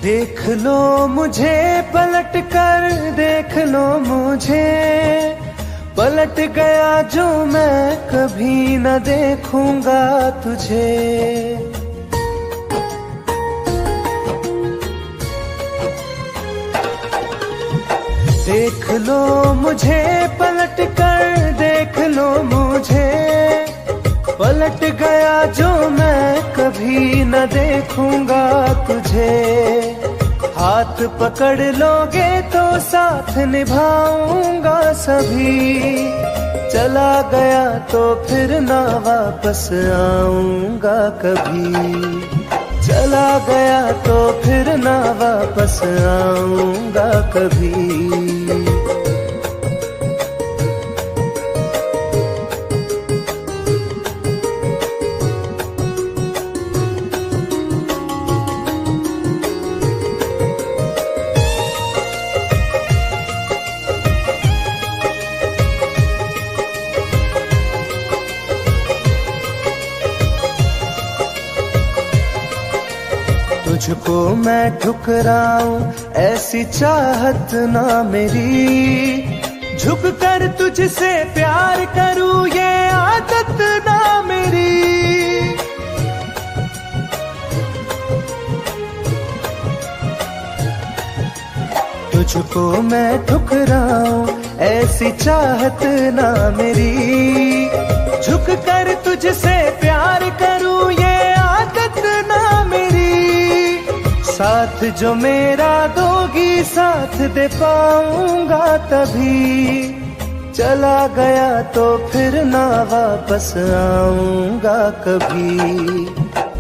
देख लो मुझे पलट कर, देख लो मुझे, पलट गया जो मैं कभी न देखूंगा तुझे। देख लो मुझे पलट कर, देख लो मुझे, पलट गया जो मैं कभी न देखूंगा तुझे। हाथ पकड़ लोगे तो साथ निभाऊंगा सभी, चला गया तो फिर ना वापस आऊंगा कभी, चला गया तो फिर ना वापस आऊंगा कभी। तुझको मैं ठुकराऊं ऐसी चाहत ना मेरी, झुक कर तुझसे प्यार करूं ये आदत ना मेरी। तुझको मैं ठुकराऊं ऐसी चाहत ना मेरी, झुक कर तुझसे प्यार करूं ये आदत ना मेरी। साथ जो मेरा दोगी साथ दे पाऊंगा तभी, चला गया तो फिर ना वापस आऊंगा कभी,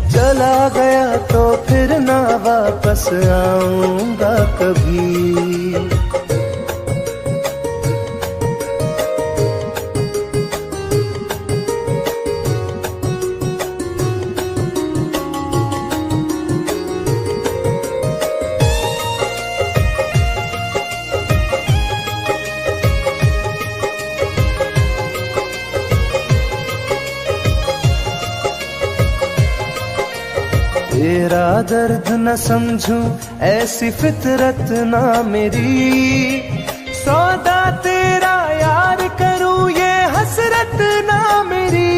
चला गया तो फिर ना वापस आऊंगा कभी। तेरा दर्द न समझूं ऐसी फितरत ना मेरी, सौदा तेरा यार करूं ये हसरत ना मेरी।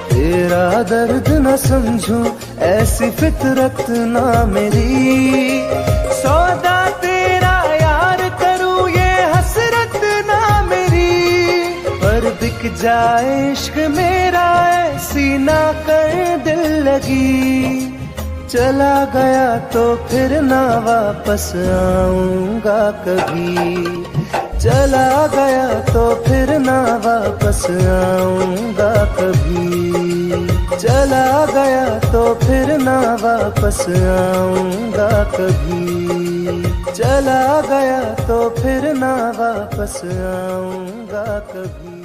तेरा दर्द न समझूं ऐसी फितरत ना मेरी, सौदा तेरा यार करूं ये हसरत ना मेरी। पर बिक जाए इश्क मेरा ऐसी ना कर दिल लगी, चला गया तो फिर ना वापस आऊंगा कभी, चला गया तो फिर ना वापस आऊंगा कभी, चला गया तो फिर ना वापस आऊंगा कभी, चला गया तो फिर ना वापस आऊंगा कभी।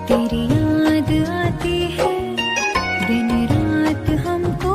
तेरी याद आती है दिन रात हमको,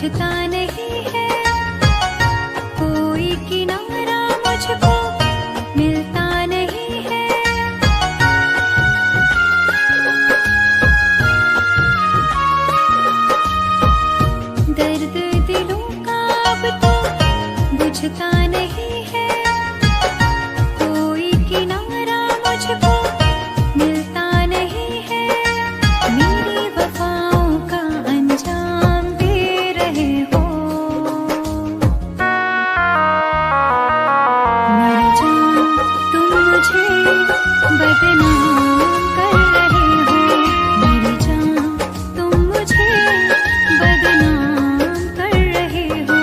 बुझता नहीं है, कोई किनारा मुझको मिलता नहीं है। दर्द दिलों का अब तो बुझता नहीं है, कोई किनारा मुझको मिलता नहीं है। मेरी वफाओं का अंजाम दे रहे हो, मर जाऊं तुम मुझे बदनाम कर रहे हो, मर जाऊं तुम मुझे बदनाम कर रहे हो।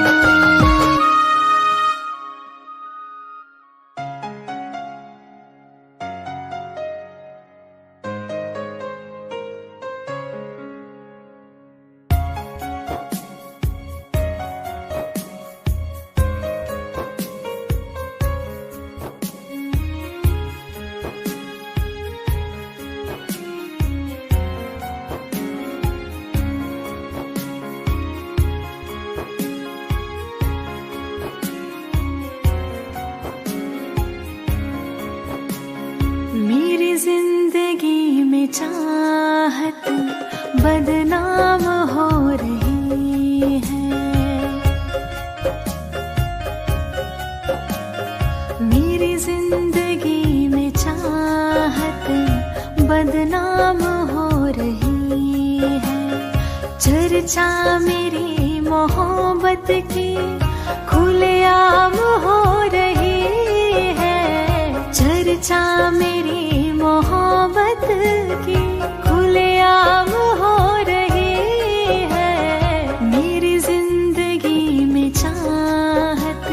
मेरी जिंदगी में चाहत बदनाम हो रही है, मेरी जिंदगी में चाहत बदनाम हो रही है। चर्चा मेरी मोहब्बत की खुलेआम हो रही है, चर्चा मेरी मोहब्बत की खुलेआम हो रही है। मेरी जिंदगी में चाहत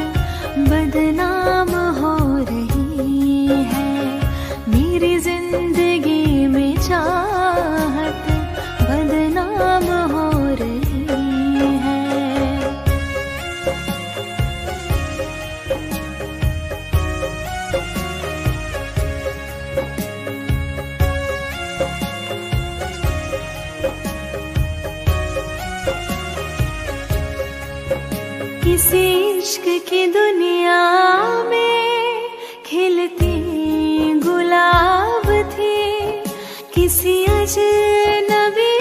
बदनाम हो रही है, मेरी जिंदगी में चाहत बदनाम हो रही है। किसी इश्क की दुनिया में खिलती गुलाब थी, किसी अजनबी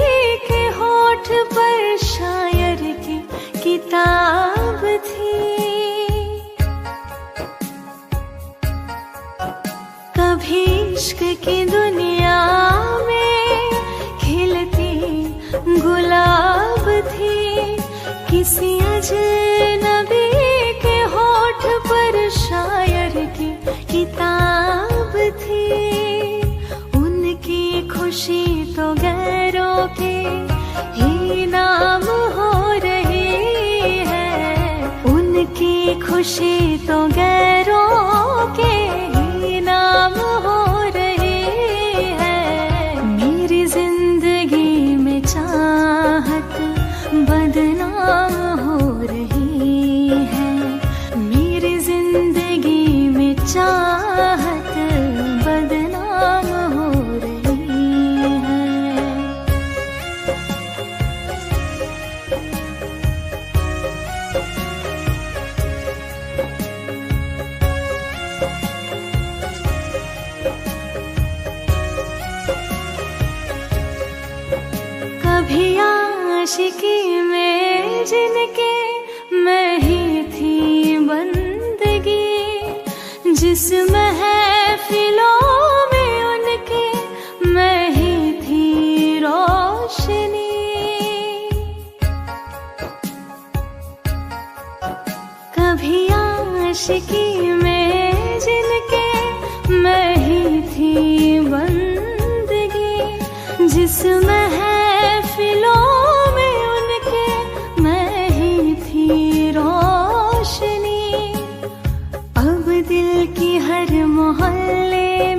के होठ पर शायर की किताब थी। कभी इश्क की दुनिया में खिलती गुलाब थी, किसी अजनबी के होठ पर शायर की किताब थी। उनकी खुशी तो गैरों के ही नाम हो रही है, उनकी खुशी तो गैरों के ही नाम हो रही है। मेरी जिंदगी में चाहत बदनाम हो रही है, मेरी जिंदगी में चाहत बदनाम हो रही है। कभी आशिकी में जिनके मैं ही थी बंदगी, जिस महफिलों में उनके मैं ही थी रोशनी। कभी आशिकी में जिनके मैं ही थी बंदगी, जिस महफिलों में उनके मैं ही थी रोशनी। अब दिल की हर मोहल्ले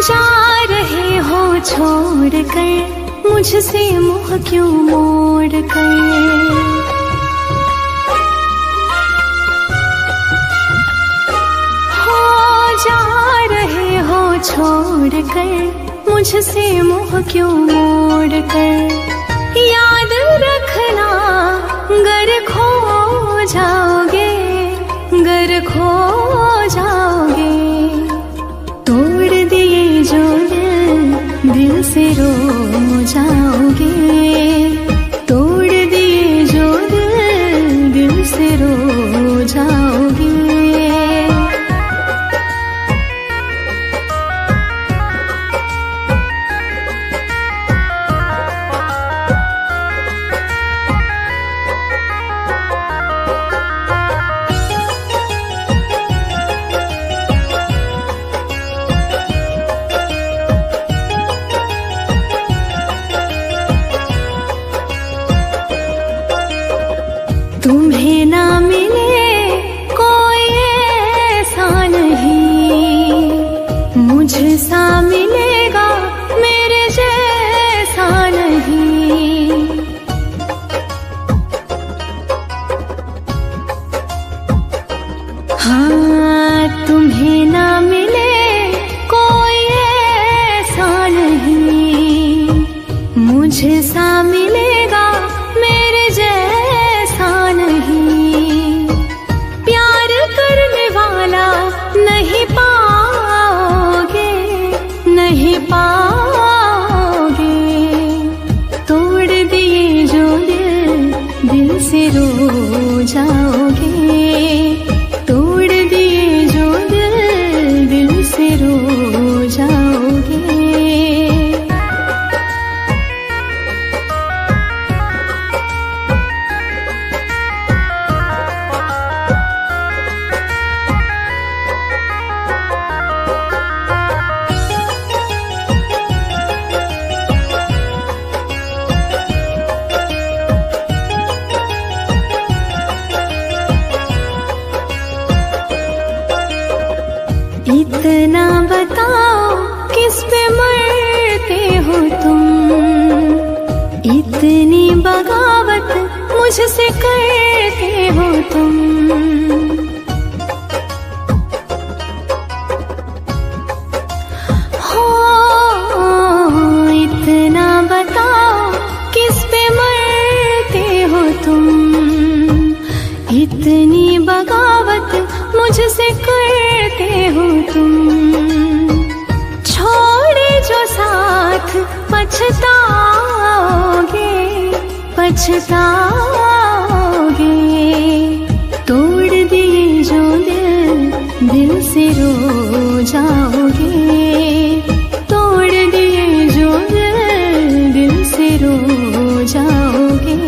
जा रहे हो छोड़ कर मुझसे मुँह क्यों मोड़ कर। जा रहे हो छोड़ कर मुझसे मुँह क्यों मोड़ कर। याद रखना गर खो जाओगे, गर खो जाओगे। तोड़ दिए जो दिल से रो जाओगे। तोड़ दिए जो दिल से रो जाओगे। तुम्हें ना मिले कोई ऐसा नहीं, मुझसा मिलेगा मेरे जैसा नहीं। हाँ तुम्हें ना मिले कोई ऐसा नहीं, मुझसा मिलेगा मेरे जैसा नहीं। प्यार करने वाला नहीं पाओगे, नहीं पाओगे। तोड़ दिए जो दिल से रो जाओगे। तोड़ दिए जो दिल से रो जाओगे। इतना बताओ किस पे मरते हो तुम, इतनी बगावत मुझसे करते हो तुम। हो इतना बताओ किस पे मरते हो तुम, इतनी बगावत मुझसे करते हो तुम। छोड़े जो साथ पछताओगे, पछताओगे। तोड़ दिए जो दिल से रो जाओगे। तोड़ दिए जो दिल से रो जाओगे।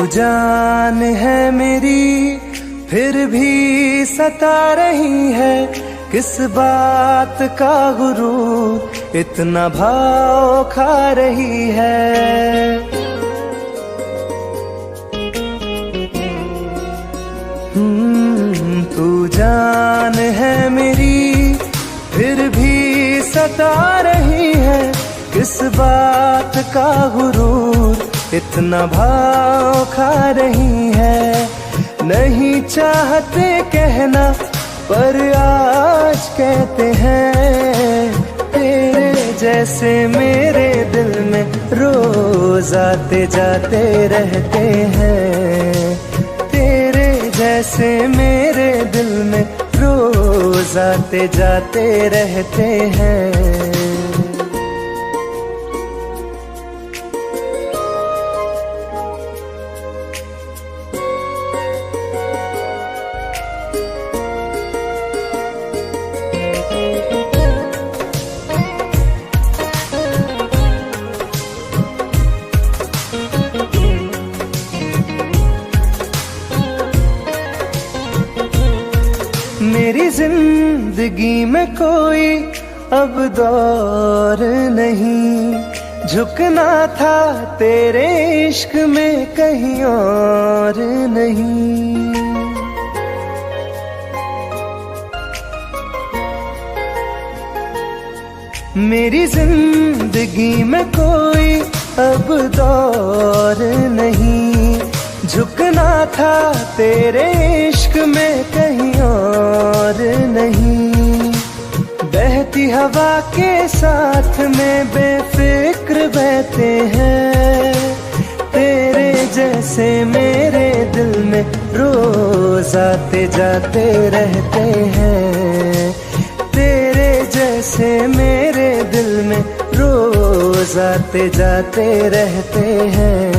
जान है मेरी फिर भी सता रही है, किस बात का गुरूर इतना भाव खा रही है। तू जान है मेरी फिर भी सता रही है, किस बात का गुरूर इतना भाव खा रही है। नहीं चाहते कहना पर आज कहते हैं, तेरे जैसे मेरे दिल में रोज आते जाते रहते हैं। तेरे जैसे मेरे दिल में रोज आते जाते रहते हैं। जिंदगी में कोई अब दौर नहीं, झुकना था तेरे इश्क में कहीं और नहीं। मेरी जिंदगी में कोई अब दौर नहीं, झुकना था तेरे इश्क में कहीं और नहीं। बहती हवा के साथ में बेफिक्र बहते हैं, तेरे जैसे मेरे दिल में रोज आते जाते रहते हैं। तेरे जैसे मेरे दिल में रोज आते जाते रहते हैं।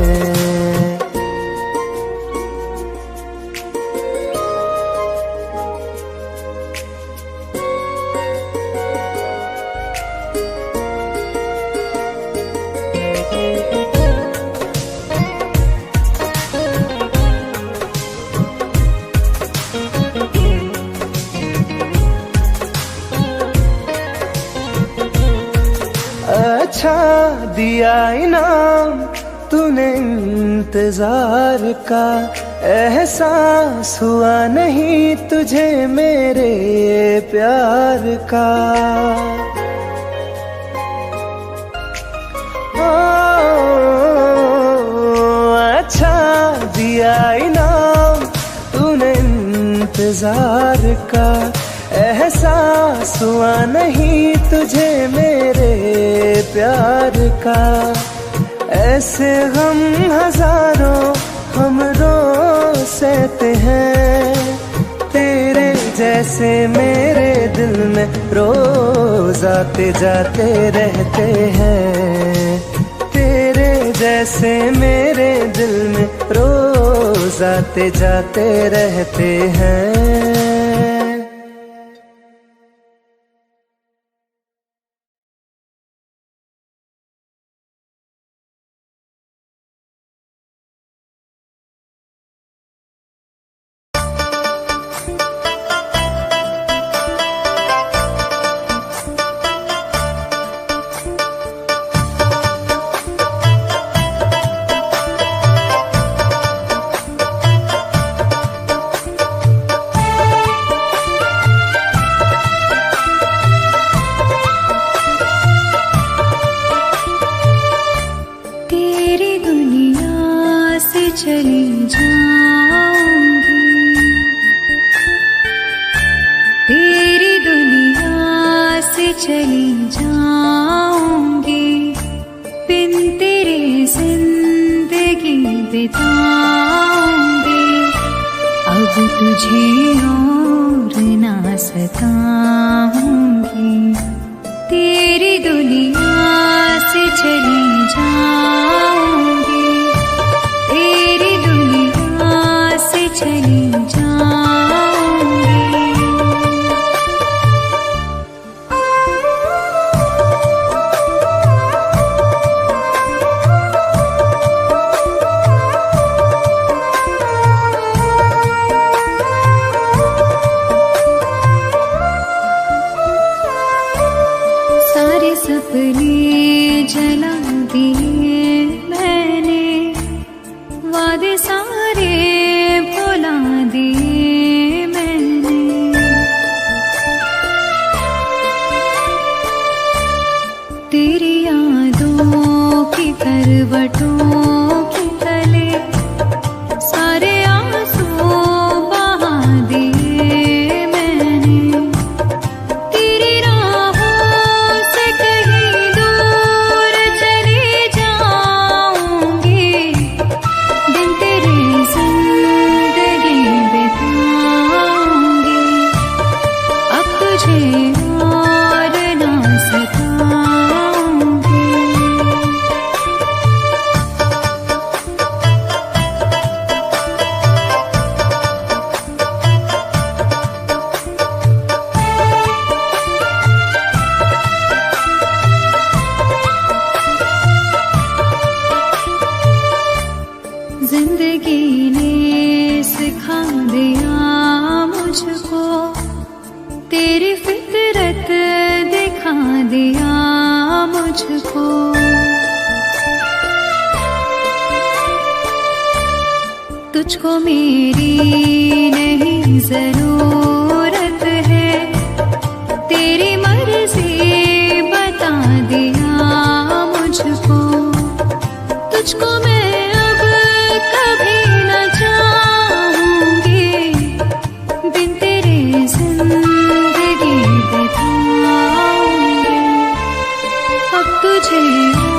अच्छा दिया इनाम तूने इंतजार का, एहसास हुआ नहीं तुझे मेरे प्यार का। अच्छा दिया इनाम तूने इंतजार का, एहसास हुआ नहीं तुझे मेरे प्यार का। ऐसे गम हजारों हम रोज सहते हैं, तेरे जैसे मेरे दिल में रोज आते जाते रहते हैं। तेरे जैसे मेरे दिल में रोज आते जाते रहते हैं। चली जाऊंगी, तेरी दुनिया से चली जाऊंगी, बिन तेरे जिंदगी बिताऊंगी। अब तुझे और ना सताऊंगी, तेरी दुनिया से चली जाऊंगी, तेरी दुनिया से चली जाऊंगी। सारे सपने जला दिए मैंने, वादे सारे भुला दिए मैंने। तेरी यादों की करवटों के तले सारे आंसू बहा दिए मैंने। तेरी राहों से कहीं दूर चली जाऊंगी, दिन तेरे जिंदगी बिताऊंगी। अब तुझे और ना सताऊंगी। जिंदगी ने सिखा दिया मुझको तेरी फितरत दिखा दिया मुझको। तुझको मेरी नहीं जरूरत है, तेरी मर्जी बता दिया मुझको। तुझको मैं अब कभी न चाहूंगी, बिन तेरे जिंदगी बिताऊंगी। अब तुझे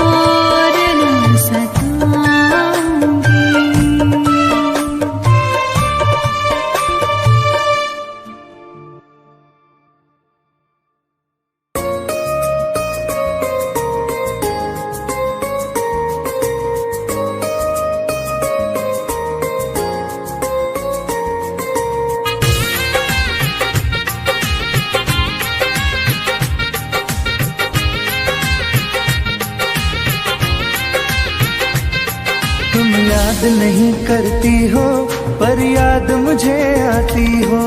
और न सताऊंगी। तुम याद नहीं करती हो पर याद मुझे आती हो।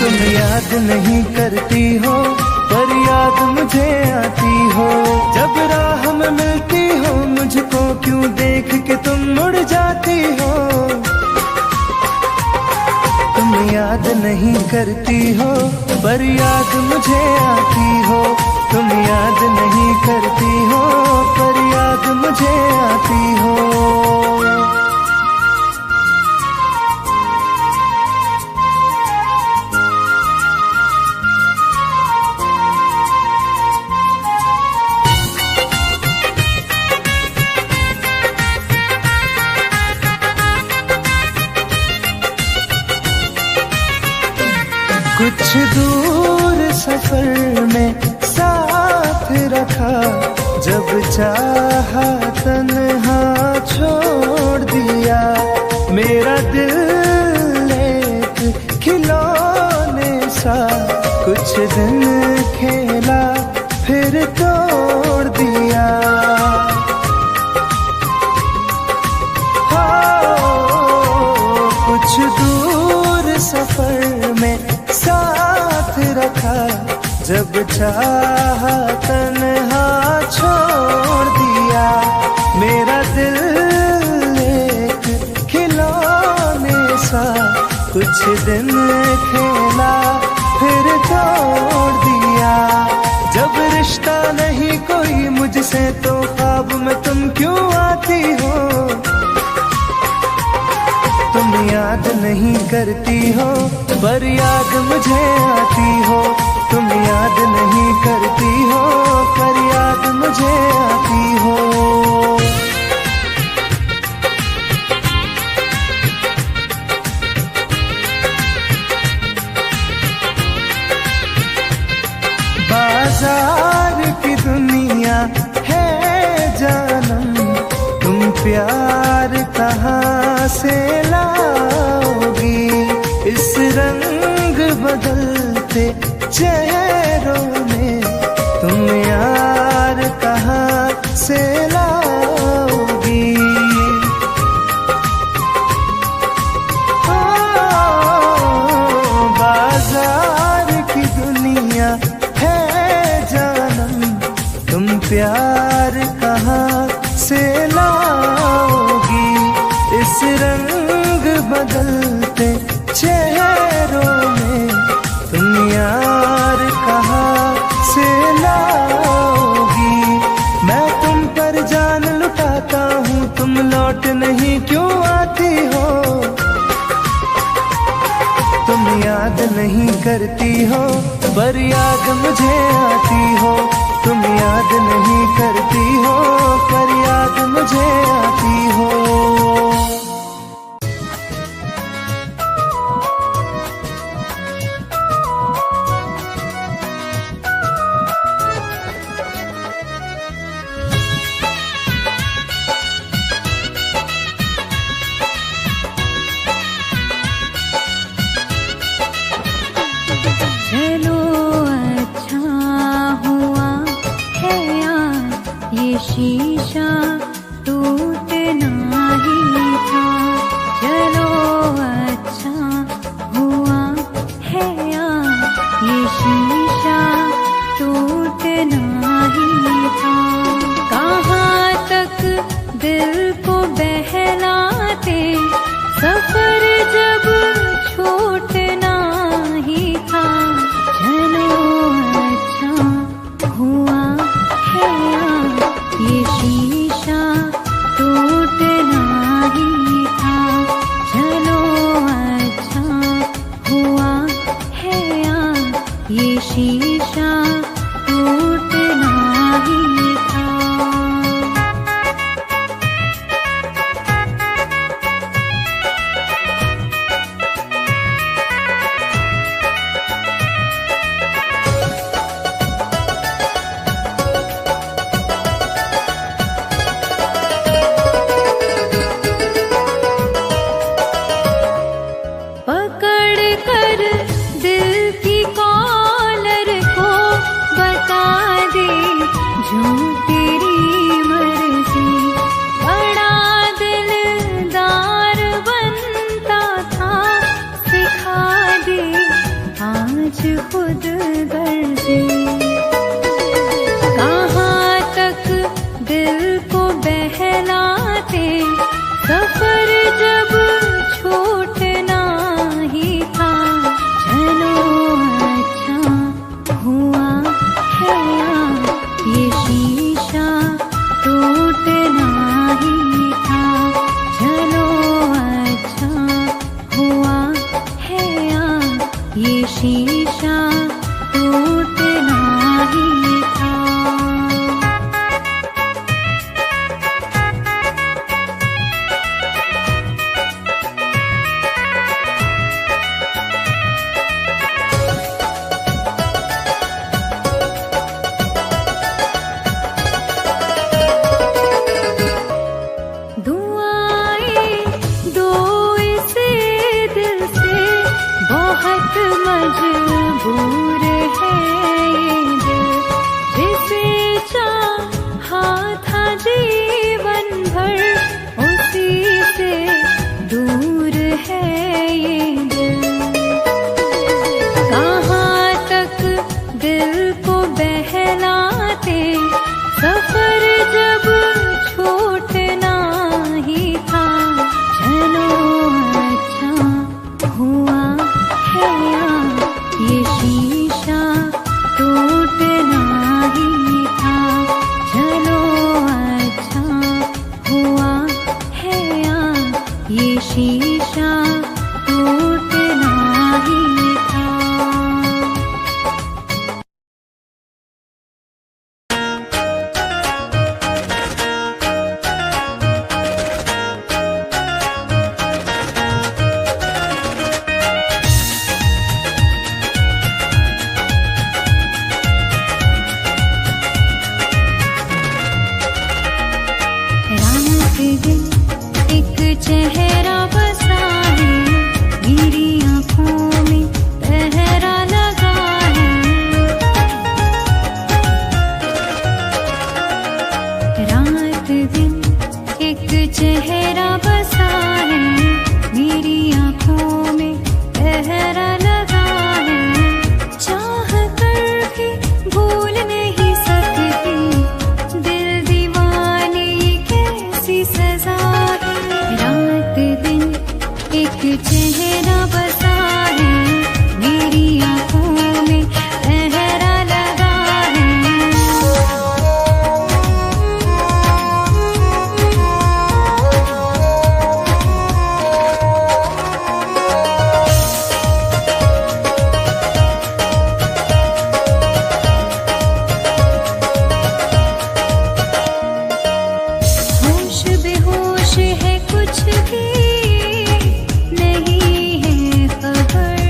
तुम याद नहीं करती हो पर याद मुझे आती हो। जब राह में मिलती हो मुझको क्यों देख के तुम मुड़ जाती हो। तुम याद नहीं करती हो पर याद मुझे आती हो। तुम याद नहीं करती हो पर याद मुझे आती हो। कुछ दूर सफर में साथ रखा, जब चाहा तन्हा छोड़ दिया। मेरा दिल एक खिलौने सा कुछ दिन खेला फिर तोड़ दिया। कुछ दूर सफर में साथ रखा, जब चाहा तन्हा छोड़ दिया। मेरा दिल एक खिलौने सा कुछ दिन खेला फिर तोड़ दिया। जब रिश्ता नहीं कोई मुझसे तो ख्वाब में तुम क्यों आती हो। तुम याद नहीं करती हो पर याद मुझे आती हो। तुम याद नहीं करती हो पर याद मुझे आती हो। बाजार की दुनिया है जानम, तुम प्यार कहाँ से लाओगी। इस रंग बदलते चेहरों में तुम यार कहाँ से लाओगी। बाजार की दुनिया है जानम, तुम प्यार कहाँ से लाओगी। इस रंग बदलते चेहरों में तुम यार कहाँ से लाओगी। मैं तुम पर जान लुटाता हूँ, तुम लौट नहीं क्यों आती हो। तुम याद नहीं करती हो पर याद मुझे आती हो। तुम याद नहीं करती हो पर याद मुझे आती हो। चलो अच्छा हुआ है यार, ये शीशा टूटना ही शीशा टूटना ही था। पकड़ कर दिल की कॉलर को बता दे जो तेरी मर्जी। बड़ा दिलदार बनता था, सिखा दे आज खुद गर्जी। कहाँ तक दिल को बहलाते, सफर जब छूटना ही था। चलो अच्छा हुआ है ये शीशा टूटना ही था। चलो अच्छा हुआ है ये शीशा टूटना ही था। दुआएं दो इस दिल से, बहुत मजबूर है ये दिल। जिसे चाहा था जीवन भर, उसी से दूर है ये दिल। कहाँ तक दिल को बहलाते, सफर जब छूटना ही था। चलो अच्छा हुआ है ये शीशा टूटना ही था। चलो अच्छा हुआ है ये शीशा टूटना ही था। रात दिन एक चेहरा बसा है, मेरी आँखों में पहरा लगा है। रात दिन एक चेहरा बसा है, मेरी आँखों में पहरा लगा है। चाह कर भी भूल नहीं सकती, दिल दीवाने कैसी सजा है। रात दिन एक चेहरा बसा है, मेरी आँखों में पहरा लगा है। होश बेहोश है, कुछ भी नहीं है खबर।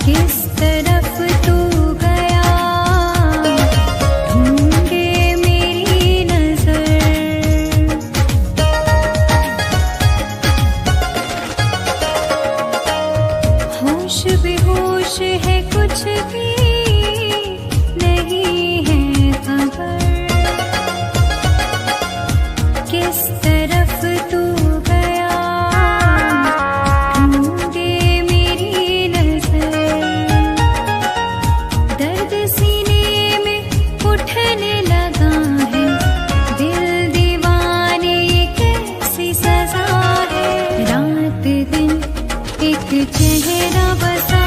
किस तरफ तू गया, ढूंढे मेरी नजर। होश बेहोश है, कुछ भी नहीं है खबर। किस तरफ तू गया, ढूंढे मेरी नजर। दर्द सीने में उठने लगा है, दिल दीवाने कैसी सजा है। रात दिन एक चेहरा बसा